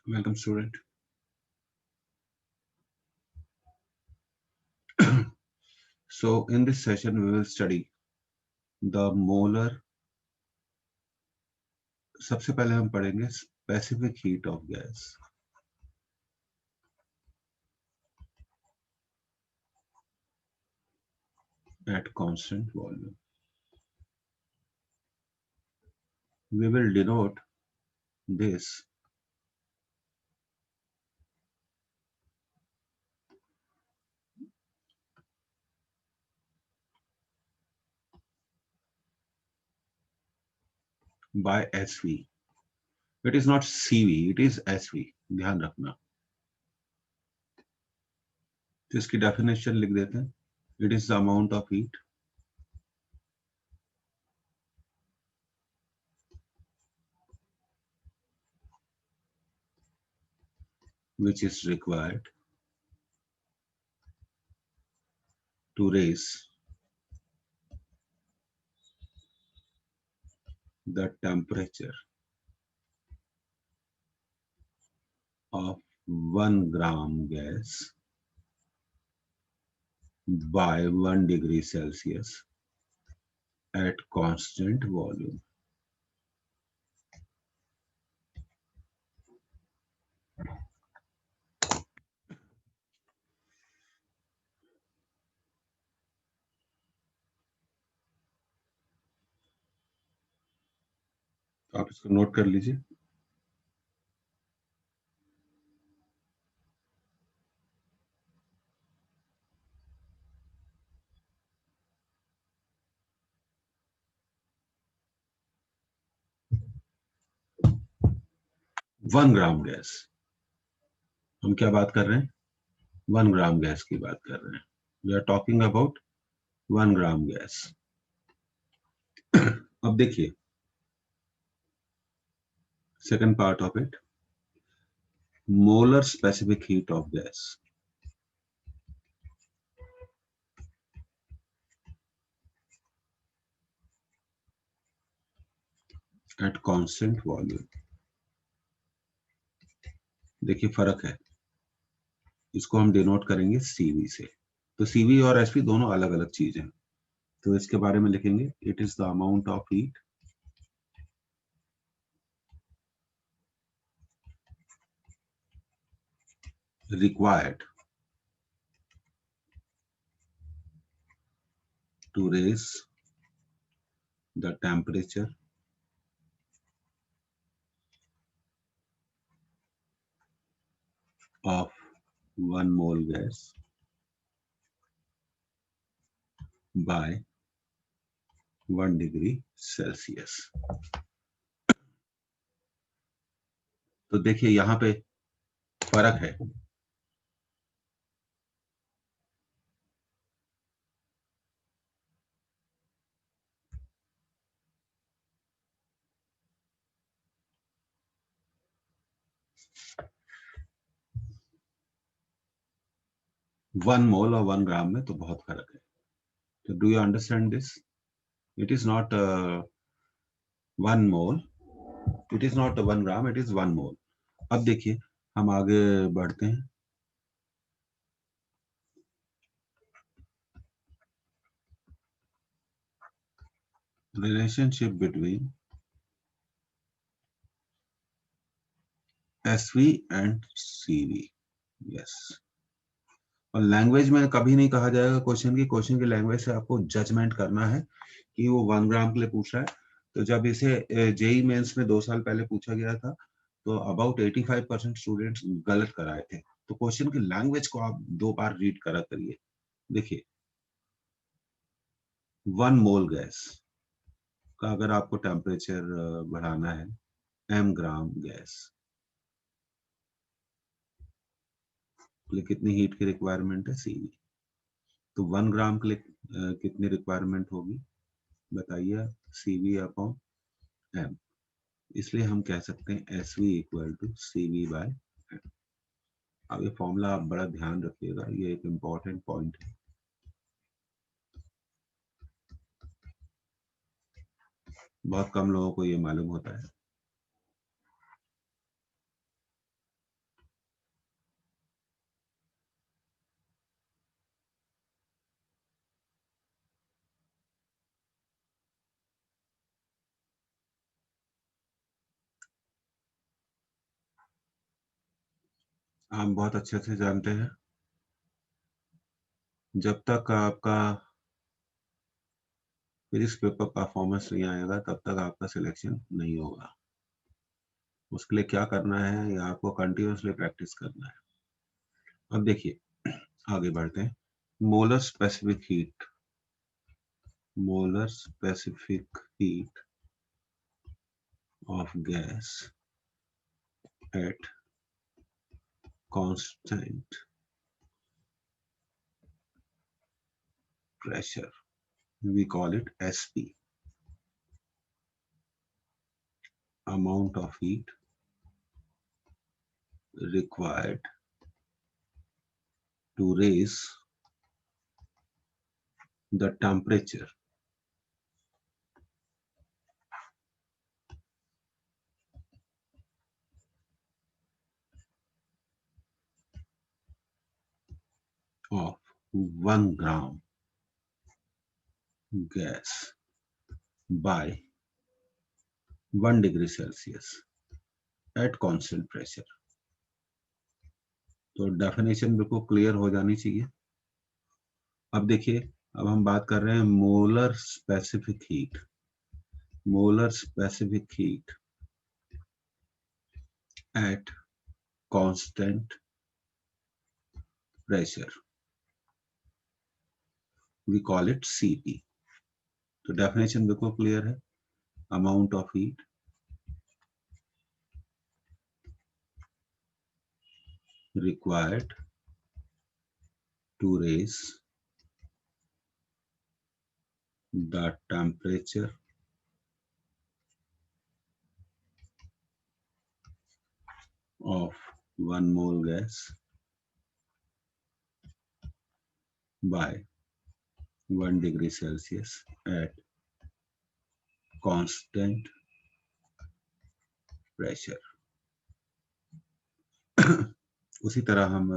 Welcome, student. So, in this session, we will study the molar. सबसे पहले हम पढ़ेंगे specific heat of gas at constant volume. We will denote this by SV. It is not CV, it is SV. ध्यान रखना. तो इसकी definition लिख देते हैं. It is the amount of heat which is required to raise the temperature of 1 gram gas by 1 degree Celsius at constant volume. आप इसको note कर लीजिए. One gram gas. हम क्या बात कर रहे हैं? 1 ग्राम गैस की बात कर रहे हैं. We are talking about 1 gram gas. अब देखिए second part of it, molar specific heat of gas at constant volume. देखिए फर्क है, इसको हम डिनोट करेंगे सीवी से. तो सीवी और एसपी दोनों अलग अलग चीज हैं. तो इसके बारे में लिखेंगे it is the amount of heat required to raise the temperature of 1 mole gas by 1 degree Celsius. तो देखिए यहां पे फर्क है. वन मोल और 1 ग्राम में तो बहुत फर्क है. तो do you understand this? It is not 1 mole, it is not 1 gram, it is 1 mole. अब देखिए हम आगे बढ़ते हैं. Relationship between SV and CV. Yes. और लैंग्वेज में कभी नहीं कहा जाएगा क्वेश्चन की लैंग्वेज से आपको जजमेंट करना है कि वो 1 ग्राम के लिए पूछ रहा है. तो जब इसे जेई मेंस में 2 साल पहले पूछा गया था तो अबाउट 85% स्टूडेंट्स गलत कराए थे. तो क्वेश्चन की लैंग्वेज को आप 2 बार रीड करा करिए. देखिए 1 मोल गैस का अगर आपको टेम्परेचर बढ़ाना है m ग्राम गैस के लिए कितनी हीट की रिक्वायरमेंट है सीवी. तो 1 ग्राम के लिए कितनी रिक्वायरमेंट होगी बताइए. CV upon M. इसलिए हम कह सकते हैं S V equal to C V by M. अब ये फॉर्मूला आप बड़ा ध्यान रखिएगा, ये एक इम्पॉर्टेंट पॉइंट है. बहुत कम लोगों को ये मालूम होता है. आप बहुत अच्छे से जानते हैं, जब तक आपका फिजिक्स पेपर परफॉर्मेंस नहीं आएगा तब तक आपका सिलेक्शन नहीं होगा। उसके लिए क्या करना है, या आपको कंटिन्यूअसली प्रैक्टिस करना है। अब देखिए आगे बढ़ते हैं। Molar specific heat, molar specific heat of gas at constant pressure, we call it SP. Amount of heat required to raise the temperature of 1 gram gas by 1 degree Celsius at constant pressure. तो definition बिल्कुल clear हो जानी चाहिए। अब देखिए, अब हम बात कर रहे हैं molar specific heat. Molar specific heat at constant pressure, we call it CP. तो डेफिनेशन बिल्कुल क्लियर है। Amount of heat required to raise the temperature of 1 mole gas by 1 degree Celsius at constant pressure. उसी तरह हम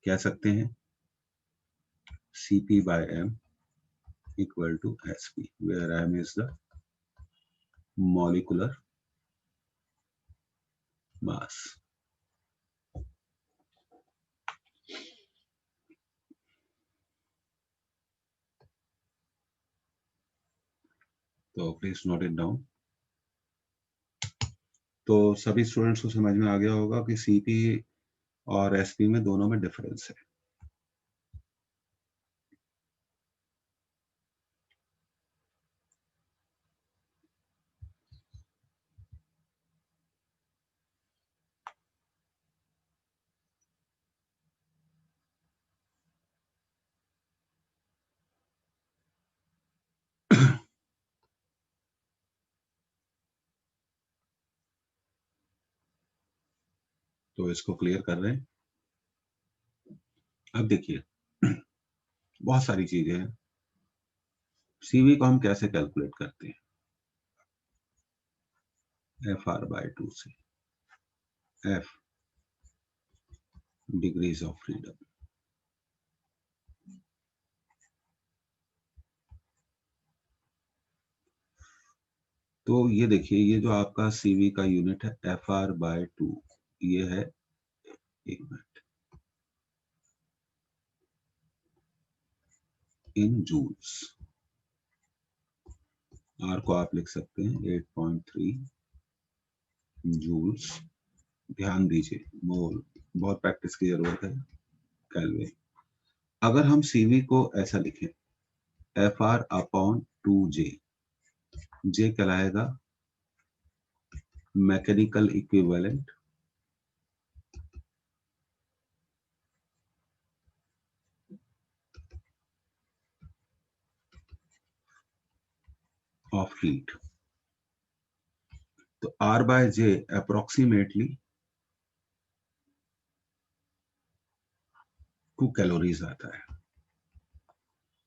कह सकते हैं Cp by m equal to Sp, where m is the molecular mass. तो please note it down. तो सभी students को समझ में आ गया होगा कि Cp और Sp में दोनों में डिफरेंस है। तो इसको क्लियर कर रहे हैं। अब देखिए बहुत सारी चीजें हैं। सीवी को हम कैसे कैलकुलेट करते हैं? FR/2 से, F डिग्रीज ऑफ फ्रीडम। तो ये देखिए, ये जो आपका सीवी का यूनिट है FR/2, ये है, एक मिनट, इन जूल्स। आर को आप लिख सकते हैं 8.3 जूल्स। ध्यान दीजिए, मोल, बहुत प्रैक्टिस की जरूरत है। केल्विन। अगर हम सीवी को ऐसा लिखें FR/2J, J कहलाएगा मैकेनिकल इक्विवेलेंट ऑफ हीट। तो R/J अप्रोक्सीमेटली 2 कैलोरीज आता है।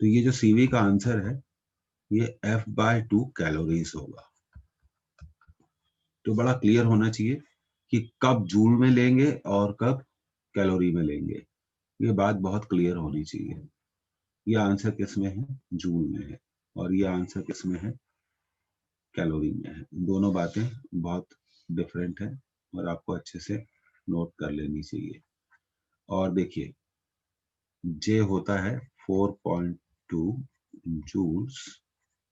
तो ये जो सीवी का आंसर है ये F/2 कैलोरीज होगा। तो बड़ा क्लियर होना चाहिए कि कब जूल में लेंगे और कब कैलोरी में लेंगे। ये बात बहुत क्लियर होनी चाहिए। ये आंसर किस में है? जूल में है। और ये आंसर किस में है? कैलोरी में है। दोनों बातें बहुत डिफरेंट है और आपको अच्छे से नोट कर लेनी चाहिए। और देखिए जे होता है 4.2 जूल्स।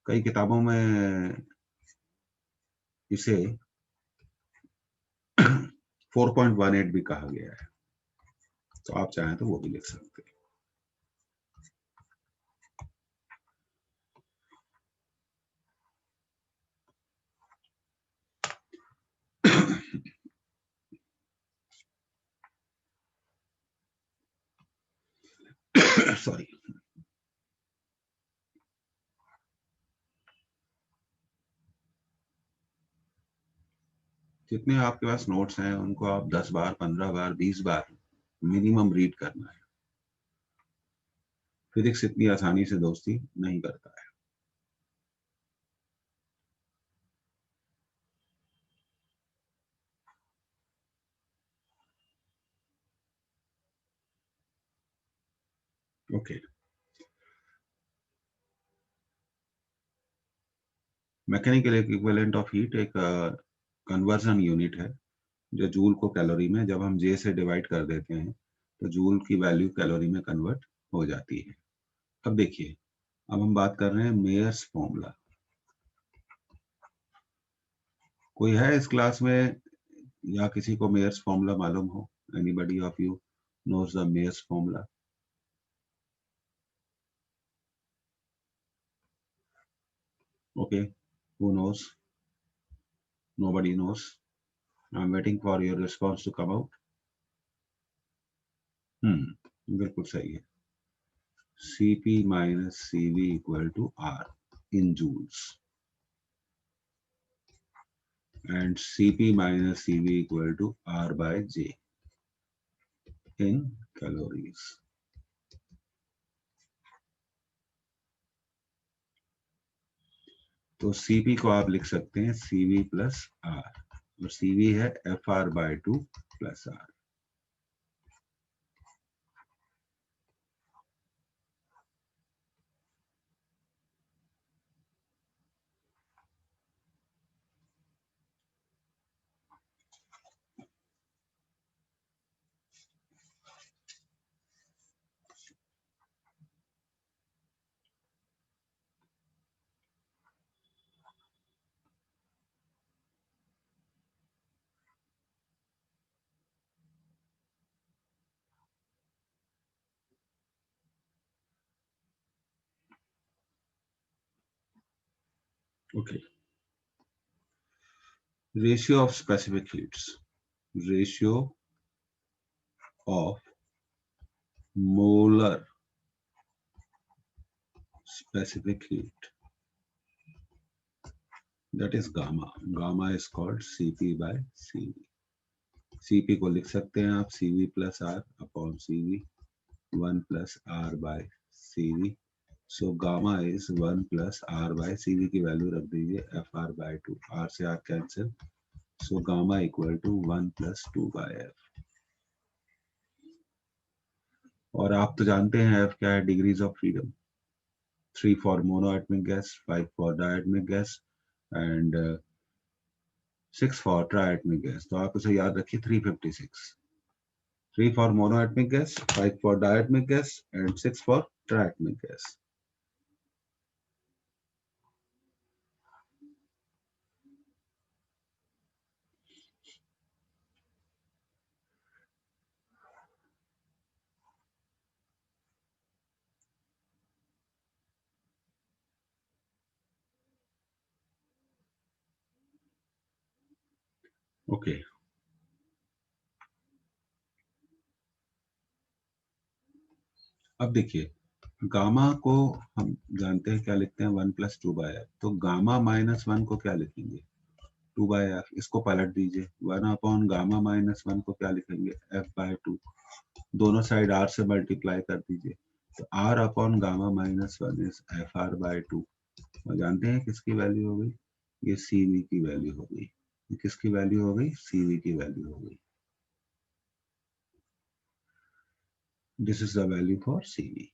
कई किताबों में इसे 4.18 भी कहा गया है, तो आप चाहें तो वो भी लिख सकते हैं। सॉरी। जितने आपके पास नोट्स हैं उनको आप 10 बार, 15 बार, 20 बार मिनिमम रीड करना है। फिजिक्स इतनी आसानी से दोस्ती नहीं करता है। Okay. Mechanical equivalent of heat एक कन्वर्जन यूनिट है जो जूल को कैलोरी में, जब हम जे से डिवाइड कर देते हैं तो जूल की वैल्यू कैलोरी में कन्वर्ट हो जाती है। अब देखिए, अब हम बात कर रहे हैं मेयर्स फॉर्मूला। कोई है इस क्लास में या किसी को मेयर्स फॉर्मूला मालूम हो? Anybody of you knows the Mayer's formula? Okay, who knows? Nobody knows. I'm waiting for your response to come out. बिल्कुल सही है। Cp minus Cv equal to R in joules, and Cp minus Cv equal to R by J in calories. तो Cp को आप लिख सकते हैं Cv plus R, और Cv है Fr by 2 plus R. Okay. Ratio of specific heats. Ratio of molar specific heat, that is gamma. Gamma is called Cp by Cv. Cp को लिख सकते हैं आप Cv plus R upon Cv, 1 plus R by Cv. So gamma is 1 plus R by Cv की value रख दीजिए Fr by 2. R से R cancel, so gamma equal to 1 plus 2 by F. और आप तो जानते हैं F क्या है, degrees of freedom. 3 for monoatomic gas, 5 for diatomic gas, and 6 for triatomic gas. तो आप उसे याद रखिए 356. 3 for monoatomic gas, 5 for diatomic gas, and 6 for triatomic gas. Okay. अब देखिए, गामा को हम जानते हैं क्या लिखते हैं, 1 plus 2 by f. तो गामा माइनस 1 को क्या लिखेंगे, 2 by f. इसको पलट दीजिए, 1 अपॉन गामा माइनस 1 को क्या लिखेंगे, f by 2. दोनों साइड r से मल्टीप्लाई कर दीजिए, तो r upon gamma minus 1 is fr by 2. और जानते हैं किसकी वैल्यू हो गई, ये Cv की वैल्यू हो गई। किसकी वैल्यू हो गई, Cv की वैल्यू हो गई। This is the value for Cv.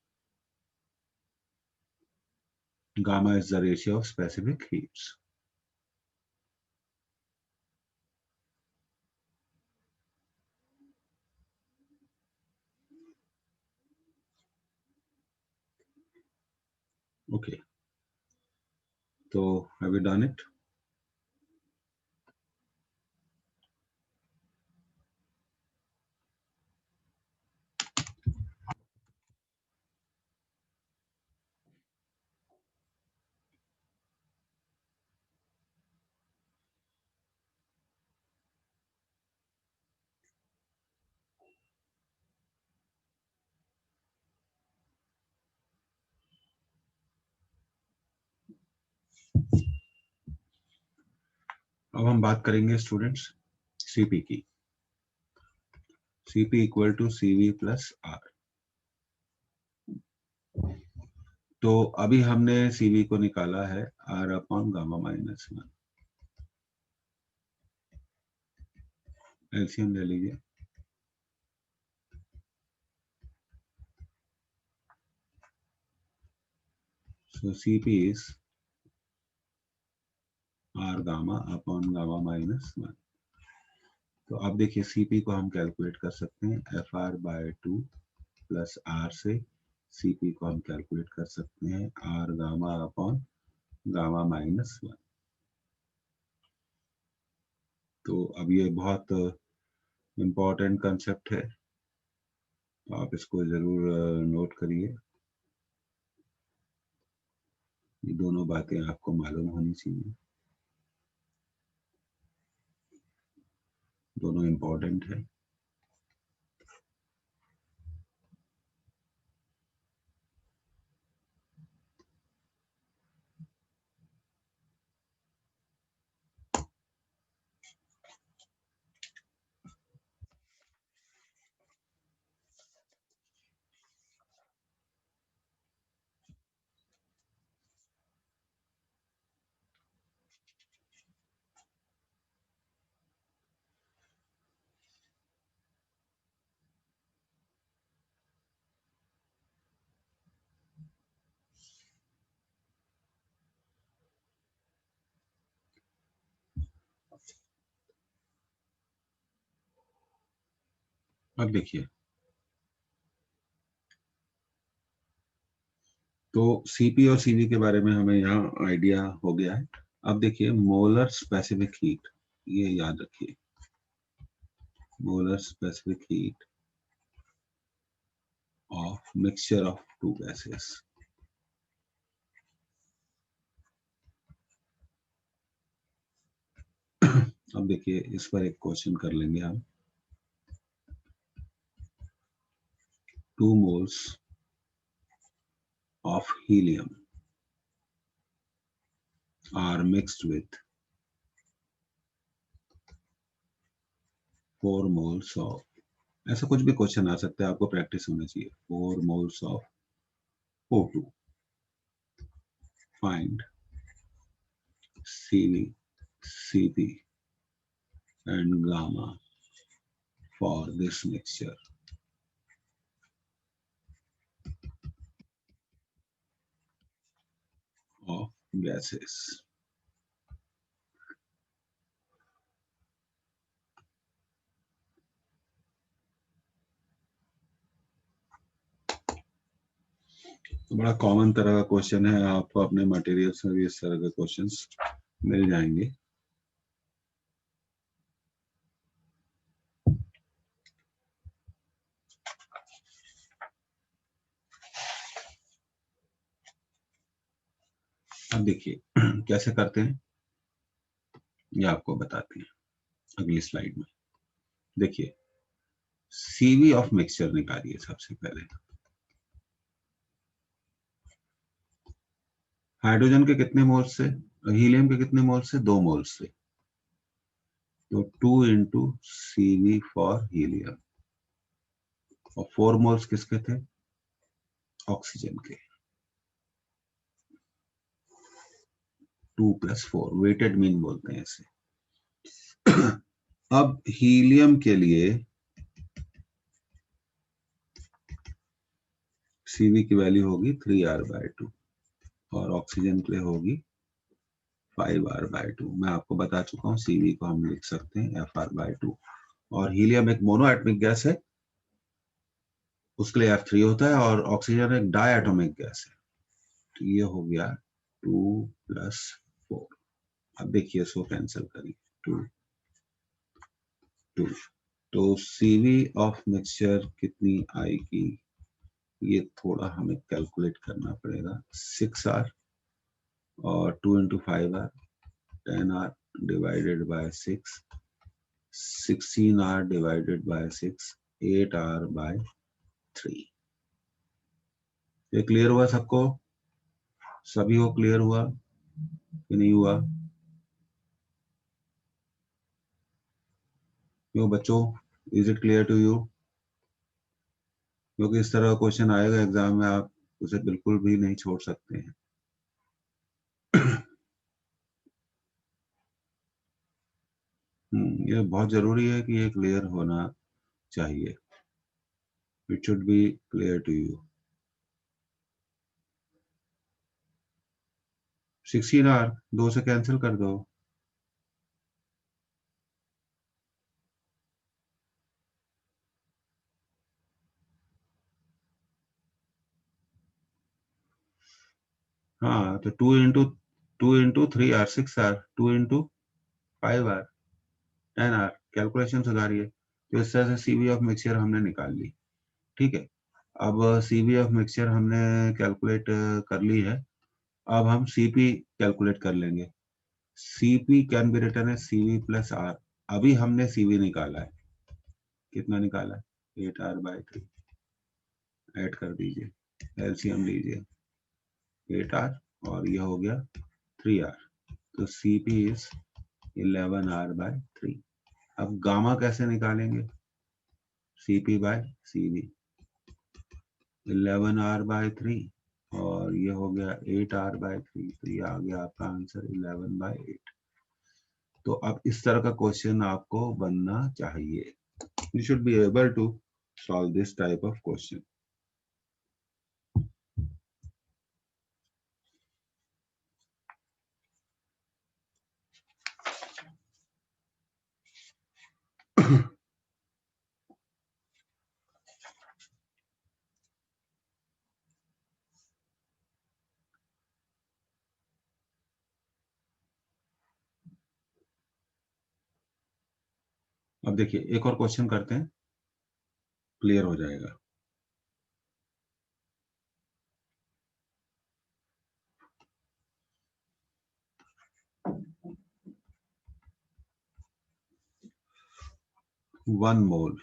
Gamma is the ratio of specific heats. Okay, तो हैव यू डन इट? अब हम बात करेंगे स्टूडेंट्स सीपी की। CP equal to CV plus R. तो अभी हमने सीवी को निकाला है R upon gamma minus 1। LCM ले लीजिए। So CP is R gamma upon gamma minus 1। तो अब देखिए सीपी को हम कैलकुलेट कर सकते हैं F R by 2 plus R से। सीपी को हम कैलकुलेट कर सकते हैं R gamma upon gamma minus 1। तो अब ये बहुत इम्पोर्टेंट कंसेप्ट है, तो आप इसको जरूर नोट करिए। ये दोनों बातें आपको मालूम होनी चाहिए, दोनों इम्पोर्टेंट है। अब देखिए, तो सीपी और सीवी के बारे में हमें यहाँ आइडिया हो गया है। अब देखिए मोलर स्पेसिफिक हीट, ये याद रखिए, molar specific heat of mixture of two gases. अब देखिए इस पर एक क्वेश्चन कर लेंगे हम। 2 moles of helium are mixed with 4 moles of, ऐसा कुछ भी क्वेश्चन आ सकता है, आपको प्रैक्टिस होना चाहिए। 4 moles of O2, find CV, CP and gamma for this mixture of gases। तो बड़ा कॉमन तरह का क्वेश्चन है, आपको अपने मटेरियल्स में भी इस तरह के क्वेश्चंस मिल जाएंगे। अब देखिए कैसे करते हैं, ये आपको बताते हैं अगली स्लाइड में। देखिए सीवी ऑफ मिक्सचर निकालिए सबसे पहले। हाइड्रोजन के कितने मोल्स से, हीलियम के कितने मोल्स से, 2 मोल्स से। तो 2 इंटू सीवी फॉर हीलियम, और 4 मोल्स किसके थे, ऑक्सीजन के। 2 + 4 वेटेड मीन बोलते हैं इसे। अब हीलियम के लिए सीवी की वैल्यू होगी 3r/2 और ऑक्सीजन के लिए होगी 5r/2। मैं आपको बता चुका हूं सीवी को हम लिख सकते हैं FR/2। और हीलियम एक मोनोएटॉमिक गैस है, उसके लिए F3 होता है, और ऑक्सीजन एक डायटोमिक गैस है। तो ये हो गया 2 + 4। अब देखिए इसको कैंसिल करिए, 2 2। तो CV ऑफ मिक्सचर कितनी आएगी, ये थोड़ा हमें कैलकुलेट करना पड़ेगा। 6R और 2 × 5R, 10R divided by 6, 16R divided by 6, 8R by 3। ये क्लियर हुआ सबको? सभी को क्लियर हुआ कि नहीं हुआ? क्यों बच्चों, is it clear to you? क्योंकि इस तरह का क्वेश्चन आएगा एग्जाम में, आप उसे बिल्कुल भी नहीं छोड़ सकते हैं। ये बहुत जरूरी है कि ये क्लियर होना चाहिए। It should be clear to you. 16R 2 से कैंसिल कर दो। हाँ, तो 2 × 3R 6R, 2 × 5R 10R, calculation सुधारिए। तो इस तरह से CV ऑफ मिक्सचर हमने निकाल ली। ठीक है, अब CV ऑफ मिक्सचर हमने कैलकुलेट कर ली है। अब हम CP कैलकुलेट कर लेंगे। CP कैन बी रिटन है CV + R। अभी हमने CV निकाला है, कितना निकाला है? 8R/3। ऐड कर दीजिए, LCM लीजिए, 8R और ये हो गया 3R। तो CP इज 11R/3। अब गामा कैसे निकालेंगे? CP/CV 11R/3 और ये हो गया 8R/3, तो ये आ गया आपका आंसर 11/8। तो अब इस तरह का क्वेश्चन आपको बनना चाहिए। You should be able to solve this type of question. अब देखिए एक और क्वेश्चन करते हैं, क्लियर हो जाएगा। One mole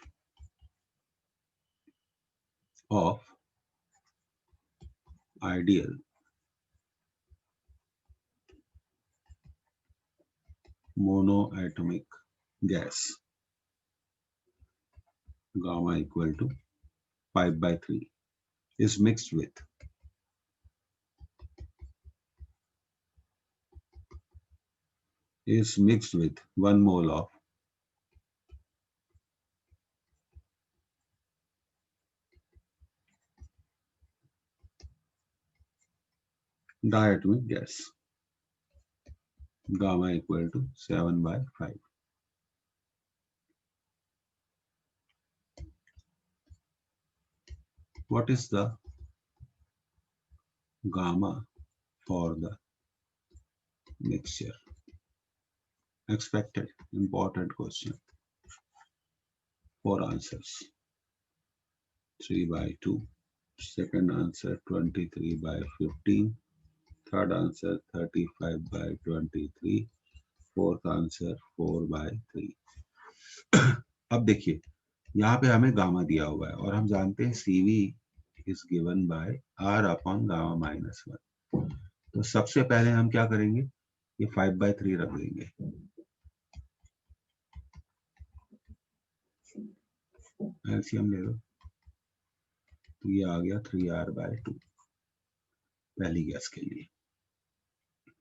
of ideal monoatomic gas gamma equal to 5/3 is mixed with is mixed with 1 mole of diatomic gas gamma equal to 7/5. What is the gamma for the mixture? Expected. Important question. 4 answers. 3/2. Second answer 23/15. Third answer 35/23. Fourth answer 4/3. अब देखिए यहाँ पे हमें gamma दिया हुआ है और हम जानते हैं CV is given by R/gamma-1। तो सबसे पहले हम क्या करेंगे, ये 5/3 रख देंगे। LCM ले लो, तो ये आ गया 3R/2 पहली गैस के लिए।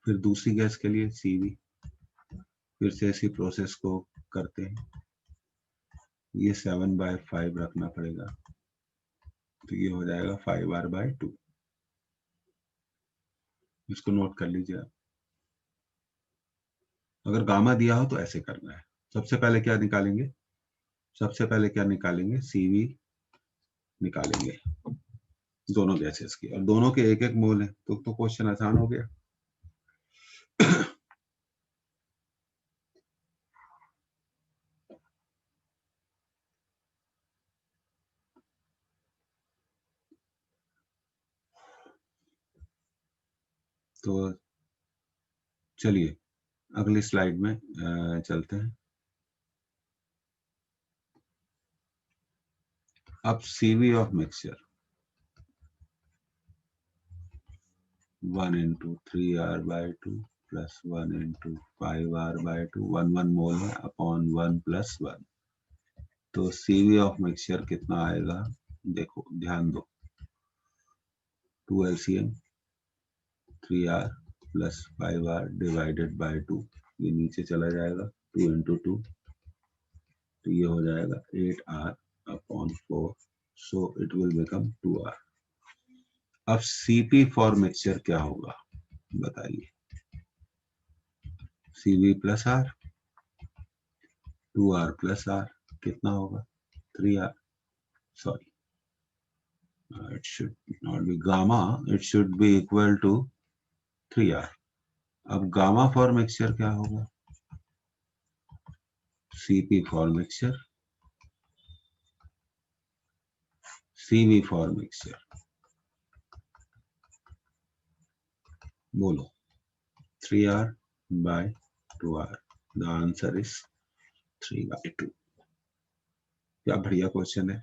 फिर दूसरी गैस के लिए CV, फिर से इसी प्रोसेस को करते हैं। ये 7/5 रखना पड़ेगा, तो ये हो जाएगा 5R/2। इसको नोट कर लीजिए आप। अगर गामा दिया हो तो ऐसे करना है। सबसे पहले क्या निकालेंगे? सबसे पहले क्या निकालेंगे? CV निकालेंगे। दोनों गैसेस की, और दोनों के एक एक मोल है, तो क्वेश्चन आसान हो गया। तो चलिए अगली स्लाइड में चलते हैं। अब CV of mixture 1 into 3R/2 plus 1 into 5R/2, 1 मोल है अपॉन 1 + 1। तो CV ऑफ मिक्सचर कितना आएगा, देखो ध्यान दो, 2 LCM 3R plus 5R divided by 2, ये नीचे चला जाएगा, 2 into 2, तो ये हो जाएगा 8R upon 4, so it will become 2R। अब CP फॉर मिक्सचर क्या होगा बताइए, CV plus R 2R plus R कितना होगा 3R, sorry it should not be gamma, it should be equal to 3R। अब गामा फॉर मिक्सचर क्या होगा, CP for mixture CV for mixture, बोलो 3R by 2R, the answer is 3/2। क्या बढ़िया question है,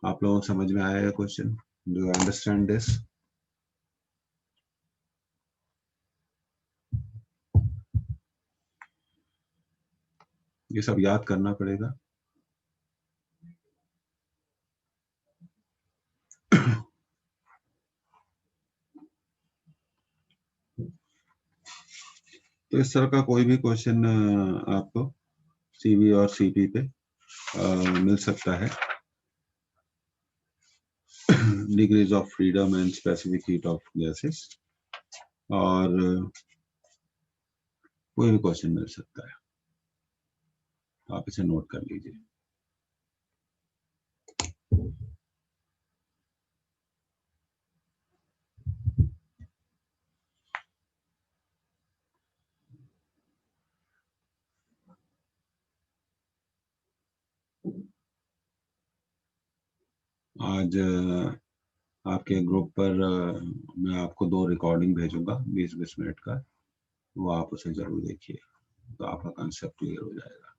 आप लोगों को समझ में आया question, do you understand this? ये सब याद करना पड़ेगा। तो इस तरह का कोई भी क्वेश्चन आपको CV और CP पे मिल सकता है। Degrees of freedom and specific heat of gases, और कोई भी क्वेश्चन मिल सकता है, आप इसे नोट कर लीजिए। आज आपके ग्रुप पर मैं आपको 2 रिकॉर्डिंग भेजूंगा 20-20 मिनट का, वो आप उसे जरूर देखिए, तो आपका कंसेप्ट क्लियर हो जाएगा।